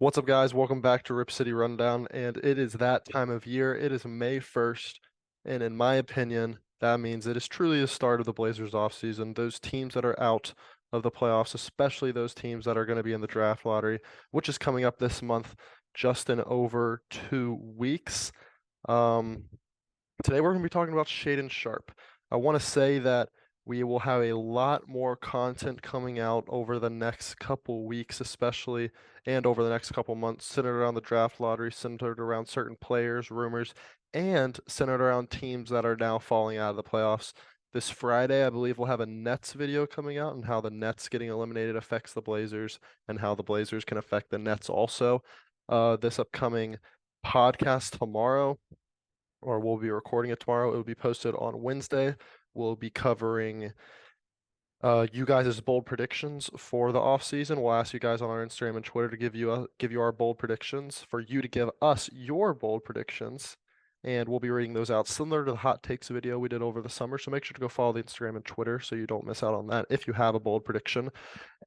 What's up, guys? Welcome back to Rip City Rundown. And it is that time of year. It is May 1st. And in my opinion, that means it is truly the start of the Blazers offseason. Those teams that are out of the playoffs, especially those teams that are going to be in the draft lottery, which is coming up this month, just in over 2 weeks. Um, Today we're going to be talking about Shaedon Sharpe. I want to say that we will have a lot more content coming out over the next couple weeks, especially, and over the next couple months, centered around the draft lottery, centered around certain players, rumors, and centered around teams that are now falling out of the playoffs. This Friday, I believe we'll have a Nets video coming out and how the Nets getting eliminated affects the Blazers and how the Blazers can affect the Nets also. This upcoming podcast tomorrow, or we'll be recording it tomorrow. It will be posted on Wednesday. We'll be covering you guys' bold predictions for the off season. We'll ask you guys on our Instagram and Twitter to give you our bold predictions, for you to give us your bold predictions, and we'll be reading those out similar to the hot takes video we did over the summer. So make sure to go follow the Instagram and Twitter so you don't miss out on that if you have a bold prediction.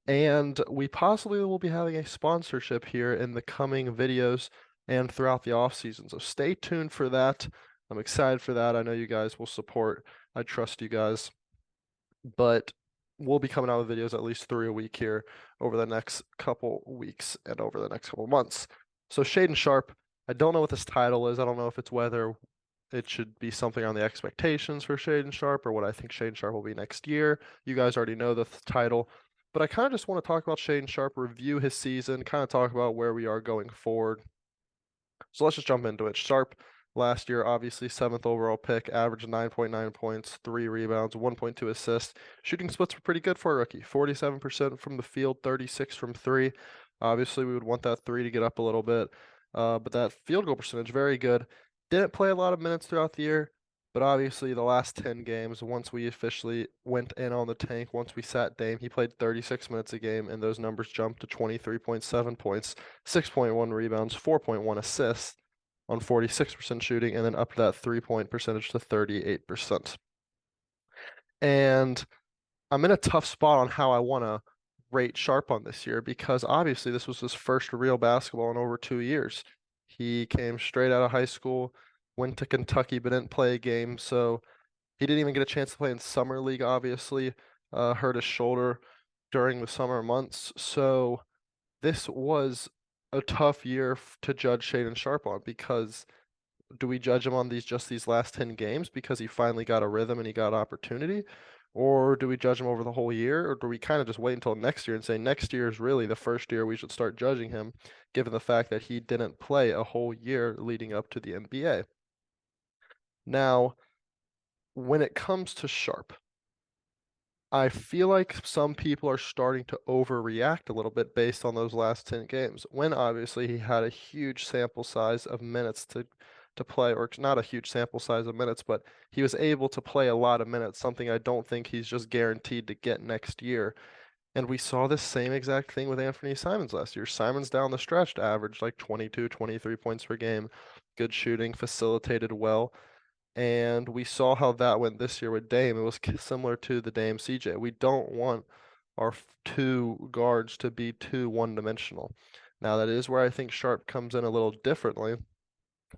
And we possibly will be having a sponsorship here in the coming videos and throughout the off season. So stay tuned for that. I'm excited for that. I know you guys will support. I trust you guys. But we'll be coming out with videos at least 3 a week here over the next couple weeks and over the next couple months. So Shaedon Sharpe, I don't know what this title is. I don't know if it's whether it should be something on the expectations for Shaedon Sharpe or what I think Shaedon Sharpe will be next year. You guys already know the title. But I kind of just want to talk about Shaedon Sharpe, review his season, kind of talk about where we are going forward. So let's just jump into it. Sharpe last year, obviously seventh overall pick, averaged 9.9 points, 3 rebounds, 1.2 assists. Shooting splits were pretty good for a rookie. 47% from the field, 36 from three. Obviously, we would want that three to get up a little bit. But that field goal percentage, very good. Didn't play a lot of minutes throughout the year, but obviously the last 10 games, once we officially went in on the tank, once we sat Dame, he played 36 minutes a game, and those numbers jumped to 23.7 points, 6.1 rebounds, 4.1 assists on 46% shooting, and then up that 3-point percentage to 38%. And I'm in a tough spot on how I want to rate Sharpe on this year because obviously this was his first real basketball in over 2 years. He came straight out of high school, went to Kentucky, but didn't play a game, so he didn't even get a chance to play in summer league, obviously. Hurt his shoulder during the summer months. So this was a tough year to judge Shaedon Sharpe on because do we judge him on these last 10 games because he finally got a rhythm and he got opportunity? Or do we judge him over the whole year? Or do we kind of just wait until next year and say next year is really the first year we should start judging him, given the fact that he didn't play a whole year leading up to the NBA? Now, when it comes to Sharpe, I feel like some people are starting to overreact a little bit based on those last 10 games, when obviously he had a huge sample size of minutes to play, or not a huge sample size of minutes, but he was able to play a lot of minutes, something I don't think he's just guaranteed to get next year. And we saw this same exact thing with Anthony Simons last year. Simons down the stretch averaged like 22, 23 points per game, good shooting, facilitated well. And we saw how that went this year with Dame. It was similar to the Dame CJ. We don't want our two guards to be too one-dimensional. Now, that is where I think Sharpe comes in a little differently.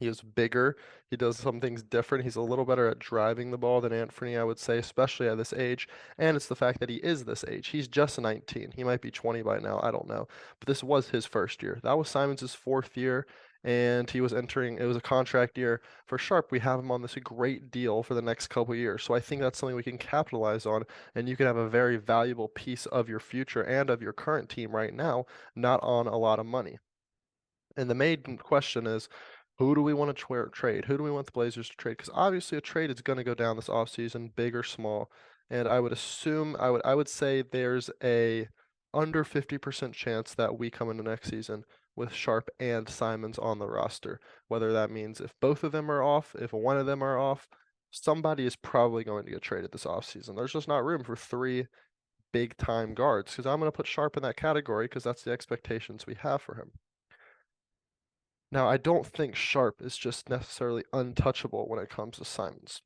He is bigger. He does some things different. He's a little better at driving the ball than Anthony, I would say, especially at this age. And it's the fact that he is this age. He's just 19. He might be 20 by now. I don't know. But this was his first year. That was Simons' fourth year, and he was entering, it was a contract year. For Sharpe, we have him on this great deal for the next couple years. So I think that's something we can capitalize on, and you can have a very valuable piece of your future and of your current team right now, not on a lot of money. And the main question is, who do we want to trade? Who do we want the Blazers to trade? Because obviously a trade is going to go down this offseason, big or small. And I would assume, I would say there's a under 50% chance that we come into next season with Sharpe and Simons on the roster. Whether that means if both of them are off, if one of them are off, somebody is probably going to get traded this offseason. There's just not room for three big time guards because I'm going to put Sharpe in that category because that's the expectations we have for him. Now, I don't think Sharpe is just necessarily untouchable when it comes to Simons.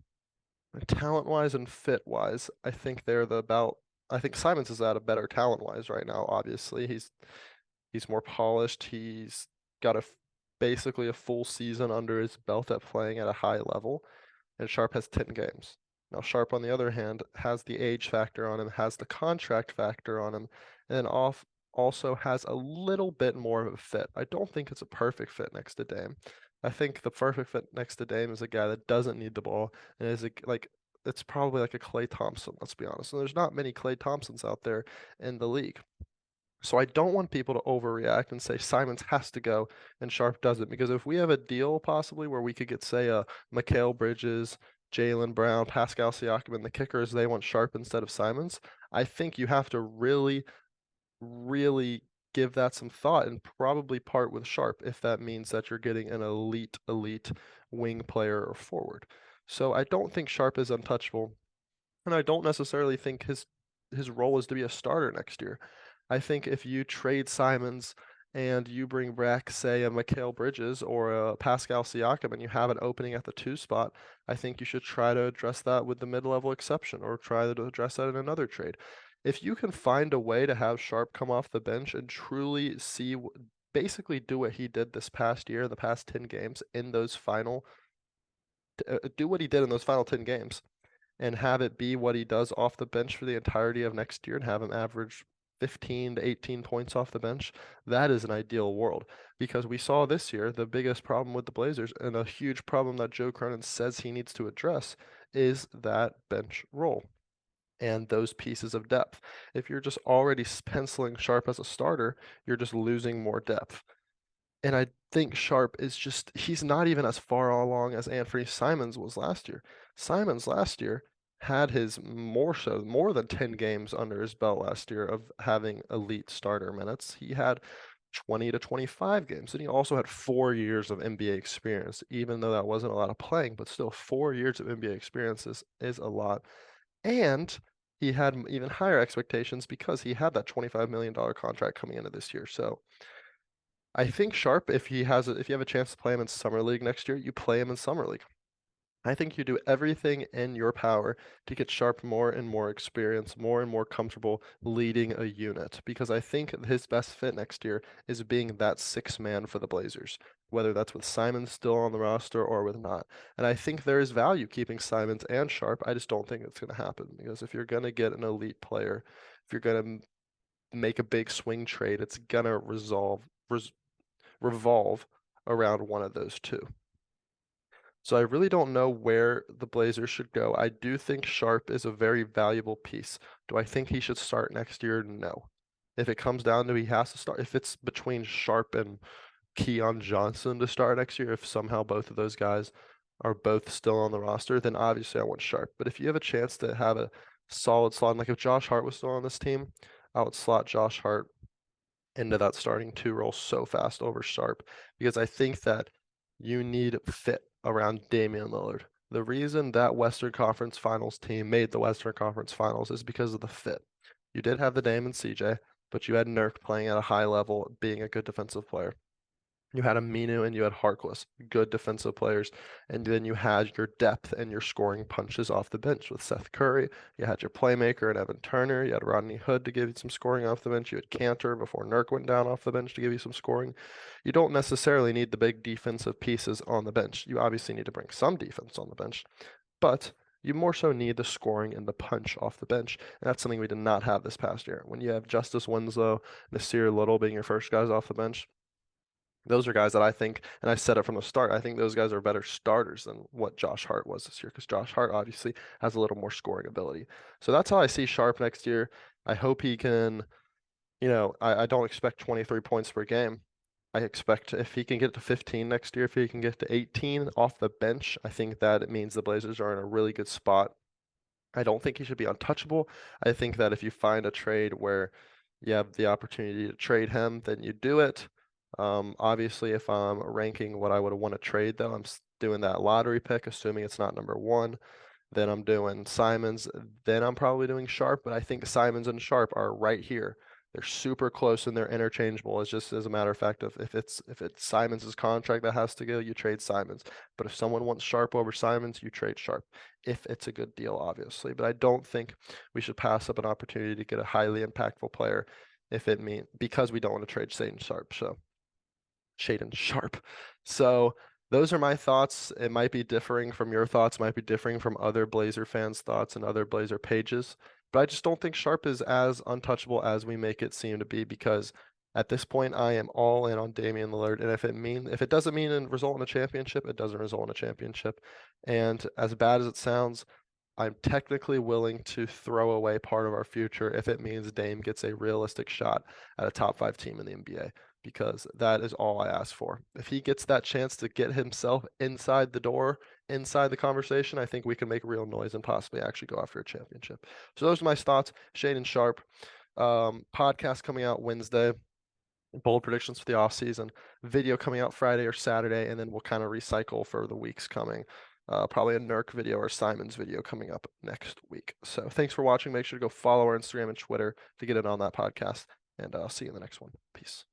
Talent-wise and fit-wise, I think they're I think Simons is at a better talent-wise right now, obviously. He's more polished. He's got basically a full season under his belt at playing at a high level, and Sharpe has 10 games. Now, Sharpe, on the other hand, has the age factor on him, has the contract factor on him, and then also has a little bit more of a fit. I don't think it's a perfect fit next to Dame. I think the perfect fit next to Dame is a guy that doesn't need the ball and is like it's probably like a Klay Thompson, let's be honest. And there's not many Klay Thompsons out there in the league. So I don't want people to overreact and say Simons has to go and Sharpe doesn't, because if we have a deal possibly where we could get, say, a Mikal Bridges, Jaylen Brown, Pascal Siakam, and the kickers, they want Sharpe instead of Simons, I think you have to really, really give that some thought and probably part with Sharpe if that means that you're getting an elite wing player or forward. So I don't think Sharpe is untouchable. And I don't necessarily think his role is to be a starter next year. I think if you trade Simons and you bring back, say, a Mikal Bridges or a Pascal Siakam and you have an opening at the 2 spot, I think you should try to address that with the mid-level exception or try to address that in another trade. If you can find a way to have Sharpe come off the bench and truly basically do what he did this past year, the past 10 games in those do what he did in those final 10 games and have it be what he does off the bench for the entirety of next year and have him average 15 to 18 points off the bench, that is an ideal world. Because we saw this year the biggest problem with the Blazers and a huge problem that Joe Cronin says he needs to address is that bench role and those pieces of depth. If you're just already penciling Sharpe as a starter, you're just losing more depth. And I think Sharpe is just, he's not even as far along as Anthony Simons was last year. Simons last year had more than 10 games under his belt last year of having elite starter minutes. He had 20 to 25 games, and he also had 4 years of NBA experience, even though that wasn't a lot of playing, but still 4 years of NBA experience is a lot. And he had even higher expectations because he had that $25 million contract coming into this year. So I think Sharpe, if you have a chance to play him in Summer League next year, you play him in Summer League. I think you do everything in your power to get Sharpe more and more experience, more and more comfortable leading a unit, because I think his best fit next year is being that sixth man for the Blazers, whether that's with Simons still on the roster or with not. And I think there is value keeping Simons and Sharpe. I just don't think it's going to happen, because if you're going to get an elite player, if you're going to make a big swing trade, it's going to revolve around one of those two. So I really don't know where the Blazers should go. I do think Sharpe is a very valuable piece. Do I think he should start next year? No. If it comes down to he has to start, if it's between Sharpe and Keon Johnson to start next year, if somehow both of those guys are both still on the roster, then obviously I want Sharpe. But if you have a chance to have a solid slot, like if Josh Hart was still on this team, I would slot Josh Hart into that starting 2 role so fast over Sharpe, because I think that you need fit around Damian Lillard. The reason that Western Conference Finals team made the Western Conference Finals is because of the fit. You did have the Dame and CJ, but you had Nurk playing at a high level, being a good defensive player. You had Aminu and you had Harkless, good defensive players. And then you had your depth and your scoring punches off the bench with Seth Curry. You had your playmaker and Evan Turner. You had Rodney Hood to give you some scoring off the bench. You had Cantor before Nurk went down off the bench to give you some scoring. You don't necessarily need the big defensive pieces on the bench. You obviously need to bring some defense on the bench, but you more so need the scoring and the punch off the bench. And that's something we did not have this past year. When you have Justice Winslow, Nasir Little being your first guys off the bench, those are guys that I think, and I said it from the start, I think those guys are better starters than what Josh Hart was this year, because Josh Hart obviously has a little more scoring ability. So that's how I see Sharpe next year. I hope he can, I don't expect 23 points per game. I expect if he can get to 15 next year, if he can get to 18 off the bench, I think that it means the Blazers are in a really good spot. I don't think he should be untouchable. I think that if you find a trade where you have the opportunity to trade him, then you do it. Obviously, if I'm ranking what I would want to trade, though, I'm doing that lottery pick, assuming it's not number 1. Then I'm doing Simons. Then I'm probably doing Sharpe, but I think Simons and Sharpe are right here. They're super close and they're interchangeable. It's just as a matter of fact, if it's Simons' contract that has to go, you trade Simons. But if someone wants Sharpe over Simons, you trade Sharpe. If it's a good deal, obviously. But I don't think we should pass up an opportunity to get a highly impactful player because we don't want to trade Shaedon Sharpe. So those are my thoughts. It might be differing from your thoughts, might be differing from other Blazer fans' thoughts and other Blazer pages. But I just don't think Sharpe is as untouchable as we make it seem to be, because at this point I am all in on Damian Lillard. And if it doesn't mean and result in a championship, it doesn't result in a championship. And as bad as it sounds, I'm technically willing to throw away part of our future if it means Dame gets a realistic shot at a top 5 team in the NBA, because that is all I ask for. If he gets that chance to get himself inside the door, inside the conversation, I think we can make real noise and possibly actually go after a championship. So those are my thoughts. Shaedon Sharpe, podcast coming out Wednesday. Bold predictions for the offseason. Video coming out Friday or Saturday, and then we'll kind of recycle for the weeks coming. Probably a Nurk video or Simon's video coming up next week. So thanks for watching. Make sure to go follow our Instagram and Twitter to get in on that podcast. And I'll see you in the next one. Peace.